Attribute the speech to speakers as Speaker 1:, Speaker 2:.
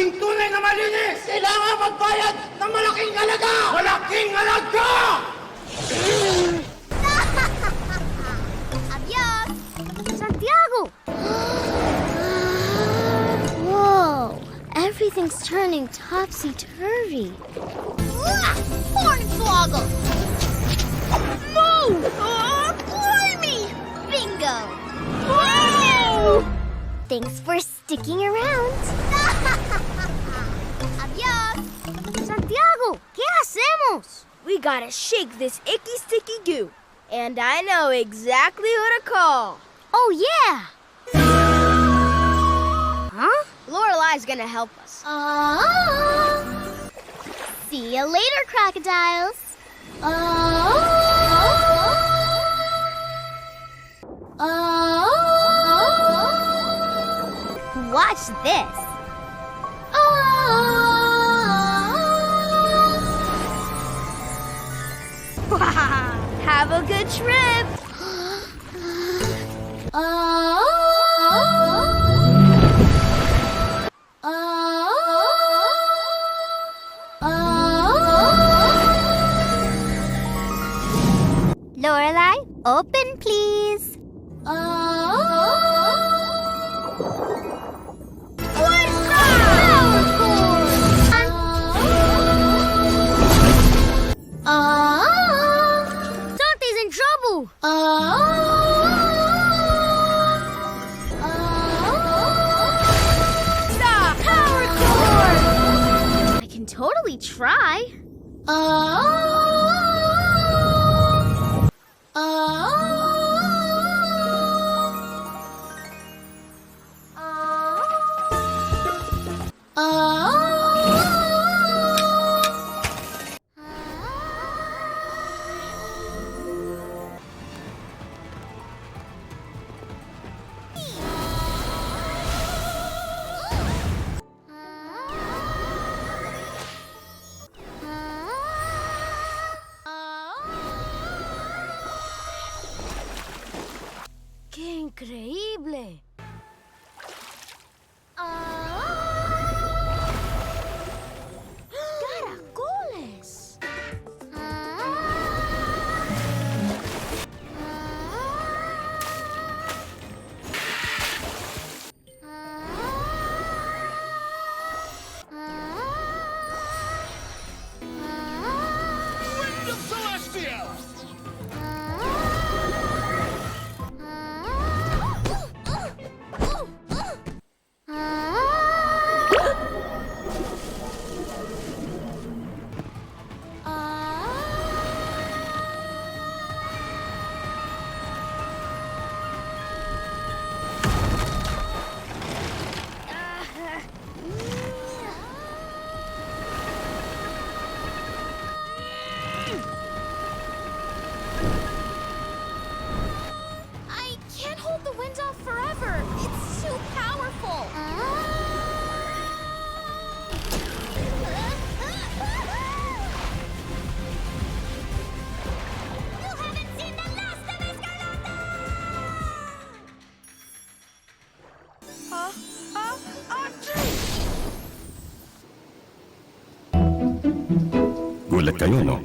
Speaker 1: maging tunay na malinis, kailangan magbayad ng malaking halaga! Malaking halaga!
Speaker 2: Adios! Santiago! Whoa! Everything's turning topsy-turvy. Hornswoggle! Move! Blimey! Bingo! Whoa! Thanks for sticking around. Adios! Santiago, ¿qué hacemos?
Speaker 3: We gotta shake this icky sticky goo. And I know exactly who to call.
Speaker 2: Oh, yeah! Huh?
Speaker 3: Lorelei's gonna help us.
Speaker 2: See you later, crocodiles. Watch this.
Speaker 3: Have a good trip.
Speaker 2: Lorelei, open, please. Santi's in trouble.
Speaker 3: Stop!
Speaker 2: Power cord. I can totally try.
Speaker 3: ¡Qué increíble! ¡Caracoles!
Speaker 1: Wind of Celestia!
Speaker 2: I can't hold the wind off forever. It's too powerful. You haven't seen the last of Escarlata!
Speaker 4: Gulat kayo, no?